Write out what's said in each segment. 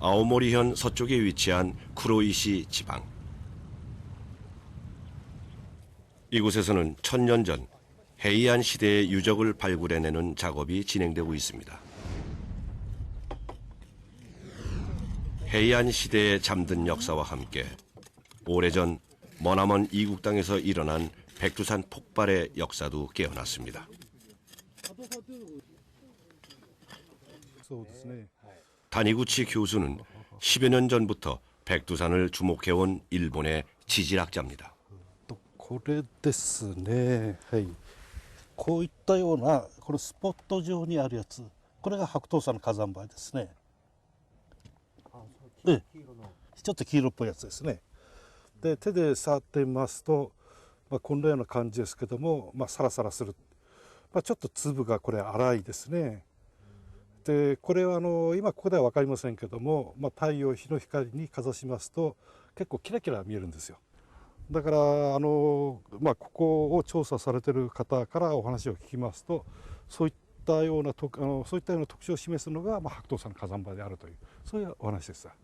아오모리현 서쪽에 위치한 쿠로이시 지방. 이곳에서는 1000년 전 헤이안 시대의 유적을 발굴해내는 작업이 진행되고 있습니다. 헤이안 시대에 잠든 역사와 함께 오래전 머나먼 이국 땅에서 일어난 백두산 폭발의 역사도 깨어났습니다. 다니구치 교수는 10여 년 전부터 백두산을 주목해온 일본의 지질학자입니다. これですね。はい。こういったようなこのスポット状にあるやつ、これが白頭山の火山灰ですね。ちょっと黄色っぽいやつですね。で手で触ってみますと、こんなような感じですけども、サラサラする。ちょっと粒がこれ粗いですね。でこれは今ここでは分かりませんけども、太陽日の光にかざしますと結構キラキラ見えるんですよ。だからここを調査されている方からお話を聞きますと、そういったような特徴を示すのが白頭山の火山灰であるという、そういうお話です。はい、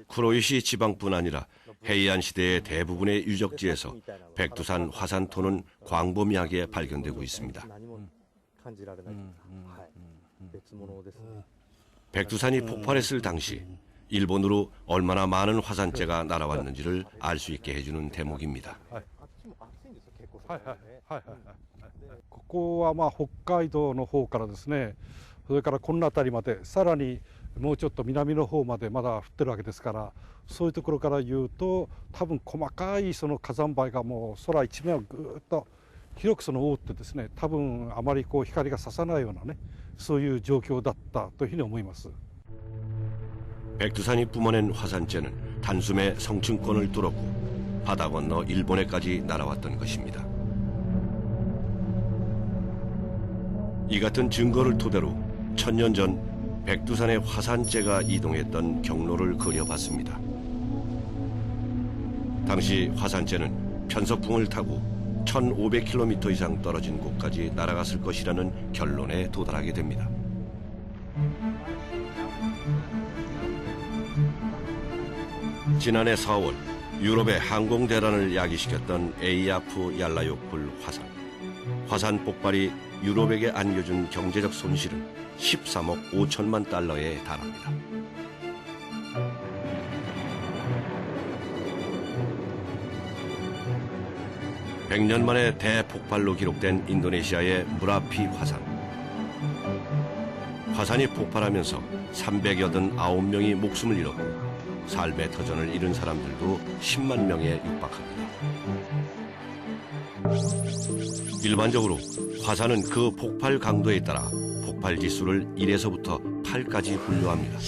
쿠로이시 지방뿐 아니라 헤이안 시대의 대부분의 유적지에서 백두산 화산토는 광범위하게 발견되고 있습니다. 백두산이 폭발했을 당시 일본으로 얼마나 많은 화산재가 날아왔는지를 알 수 있게 해주는 대목입니다. ここは北海道の方からですね、それからこの辺りまで、さらにもうちょっと南の方までまだ降ってるわけですから、そういうところから言うと、多分細かいその火山灰がもう空一面をぐーっと広く覆ってですね、多分あまり光が差さないようなね、そういう状況だったというふうに思います。 백두산이 뿜어낸 화산재는 단숨에 성층권을 뚫었고 바다 건너 일본에까지 날아왔던 것입니다. 이 같은 증거를 토대로 1000년 전 백두산의 화산재가 이동했던 경로를 그려봤습니다. 당시 화산재는 편서풍을 타고 1500km 이상 떨어진 곳까지 날아갔을 것이라는 결론에 도달하게 됩니다. 지난해 4월 유럽의 항공대란을 야기시켰던 에이아프 얄라요쿨 화산. 화산 폭발이 유럽에게 안겨준 경제적 손실은 13억 5천만 달러에 달합니다. (100년) 만에 대폭발로 기록된 인도네시아의 무라피 화산. 화산이 폭발하면서 389명이 목숨을 잃었고 삶의 터전을 잃은 사람들도 10만 명에 육박합니다. 일반적으로 화산은 그 폭발 강도에 따라 폭발 지수를 1에서부터 8까지 분류합니다.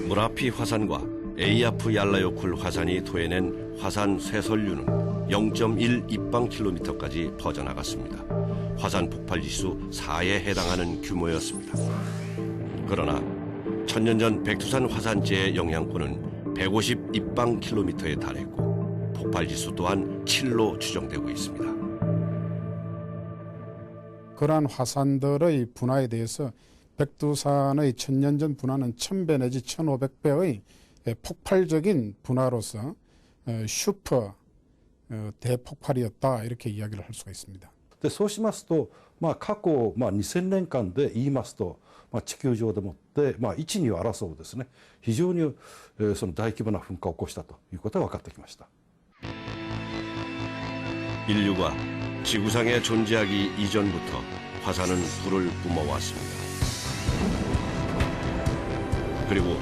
무라피 화산과 에이아프 얄라요쿨 화산이 토해낸 화산 쇠설류는 0.1 입방킬로미터까지 퍼져나갔습니다. 화산 폭발 지수 4에 해당하는 규모였습니다. 그러나 1000년 전 백두산 화산재의 영향권은 150 입방킬로미터에 달했고 폭발 지수 또한 7로 추정되고 있습니다. 그러한 화산들의 분화에 대해서 백두산의 1000년 전 분화는 1000배 내지 1500배의 폭발적인 분화로서 슈퍼 대폭발이었다, 이렇게 이야기를 할 수가 있습니다. そうしますと、過去2000年間で言いますと、地球上でもって1、2を争うですね、非常にその大規模な噴火を起こしたということが分かってきました。 인류가 지구상에 존재하기 이전부터 화산은 불을 뿜어왔습니다. 그리고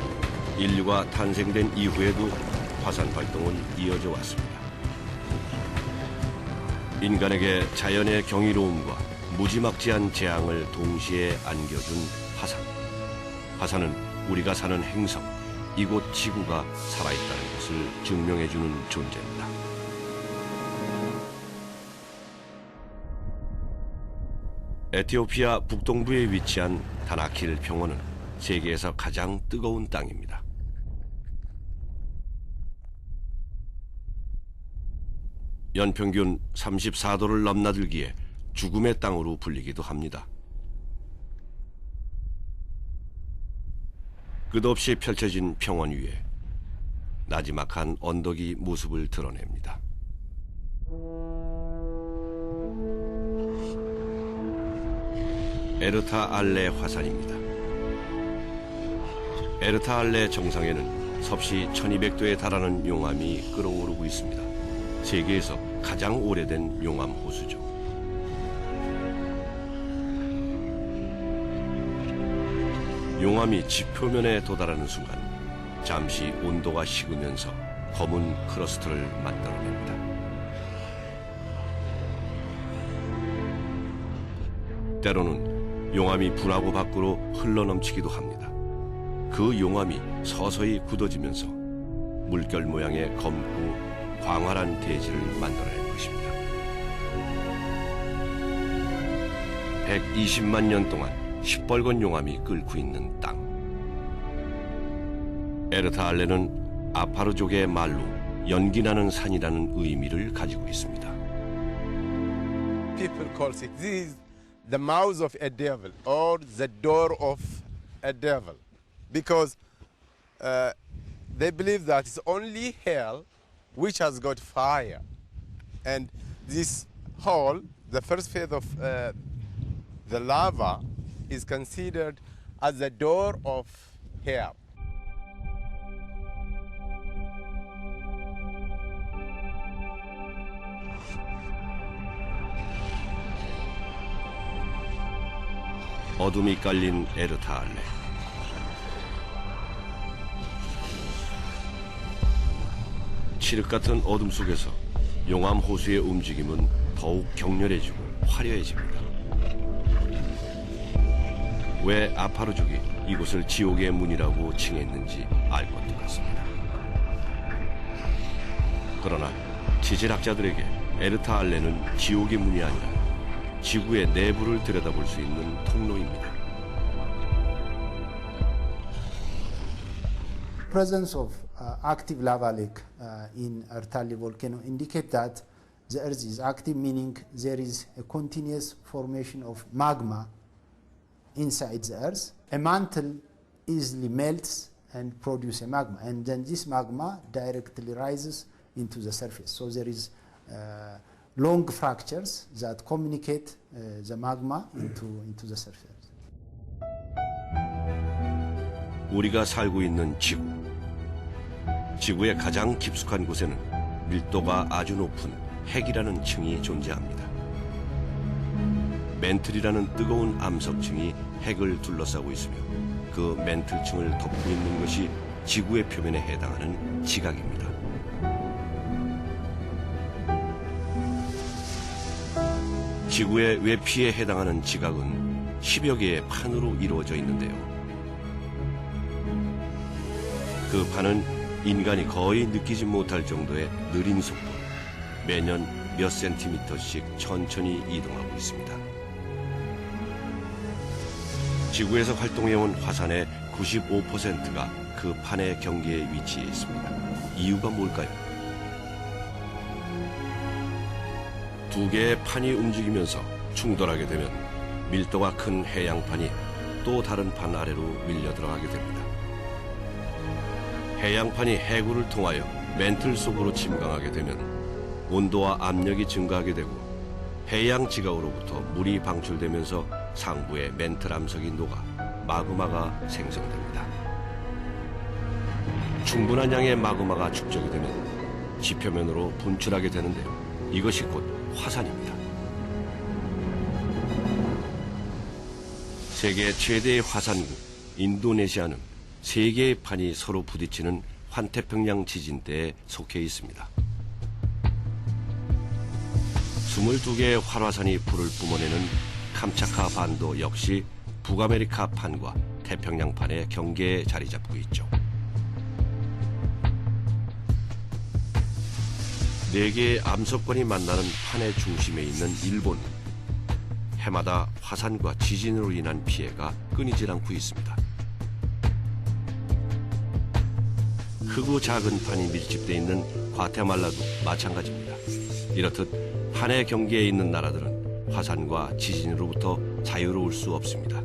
인류가 탄생된 이후에도 화산 활동은 이어져 왔습니다. 인간에게 자연의 경이로움과 무지막지한 재앙을 동시에 안겨준 화산. 화산은 우리가 사는 행성, 이곳 지구가 살아있다는 것을 증명해주는 존재입니다. 에티오피아 북동부에 위치한 다나킬 평원은 세계에서 가장 뜨거운 땅입니다. 연평균 34도를 넘나들기에 죽음의 땅으로 불리기도 합니다. 끝없이 펼쳐진 평원 위에 나지막한 언덕이 모습을 드러냅니다. 에르타 알레 화산입니다. 에르타 알레 정상에는 섭씨 1200도에 달하는 용암이 끓어오르고 있습니다. 세계에서 가장 오래된 용암 호수죠. 용암이 지표면에 도달하는 순간 잠시 온도가 식으면서 검은 크러스트를 만들어냅니다. 때로는 용암이 분화구 밖으로 흘러넘치기도 합니다. 그 용암이 서서히 굳어지면서 물결 모양의 검고 광활한 대지를 만들어낸 것입니다. 120만 년 동안 시뻘건 용암이 끓고 있는 땅. 에르타 알레는 아파르족의 말로 연기나는 산이라는 의미를 가지고 있습니다. People call it this is the mouth of a devil or the door of a devil because they believe that it's only hell which has got fire, and this hole, the first phase of the lava, is considered as the door of hell. 어둠이 깔린 에르타 알레. 칠흑 같은 어둠 속에서 용암 호수의 움직임은 더욱 격렬해지고 화려해집니다. 왜 아파르족이 이곳을 지옥의 문이라고 칭했는지 알 것도 같습니다. 그러나 지질학자들에게 에르타 알레는 지옥의 문이 아니라 지구의 내부를 들여다볼 수 있는 통로입니다. Presence of active lava lake in Ertali volcano indicate that the earth is active, meaning there is a continuous formation of magma inside the earth. A mantle easily melts and produces a magma, and then this magma directly rises into the surface. So there is long fractures that communicate the magma into the surface. 우리가 살고 있는 지구. 지구의 가장 깊숙한 곳에는 밀도가 아주 높은 핵이라는 층이 존재합니다. 멘틀이라는 뜨거운 암석층이 핵을 둘러싸고 있으며 그 멘틀층을 덮고 있는 것이 지구의 표면에 해당하는 지각입니다. 지구의 외피에 해당하는 지각은 10여 개의 판으로 이루어져 있는데요. 그 판은 인간이 거의 느끼지 못할 정도의 느린 속도, 매년 몇 센티미터씩 천천히 이동하고 있습니다. 지구에서 활동해온 화산의 95%가 그 판의 경계에 위치해 있습니다. 이유가 뭘까요? 두 개의 판이 움직이면서 충돌하게 되면 밀도가 큰 해양판이 또 다른 판 아래로 밀려 들어가게 됩니다. 해양판이 해구를 통하여 멘틀 속으로 침강하게 되면 온도와 압력이 증가하게 되고 해양 지각으로부터 물이 방출되면서 상부의 멘틀 암석이 녹아 마그마가 생성됩니다. 충분한 양의 마그마가 축적이 되면 지표면으로 분출하게 되는데요. 이것이 곧 화산입니다. 세계 최대의 화산국 인도네시아는 세 개의 판이 서로 부딪히는 환태평양 지진대에 속해 있습니다. 22개의 활화산이 불을 뿜어내는 캄차카 반도 역시 북아메리카 판과 태평양판의 경계에 자리 잡고 있죠. 4개의 암석권이 만나는 판의 중심에 있는 일본. 해마다 화산과 지진으로 인한 피해가 끊이질 않고 있습니다. 크고 작은 판이 밀집되어 있는 과테말라도 마찬가지입니다. 이렇듯 판의 경계에 있는 나라들은 화산과 지진으로부터 자유로울 수 없습니다.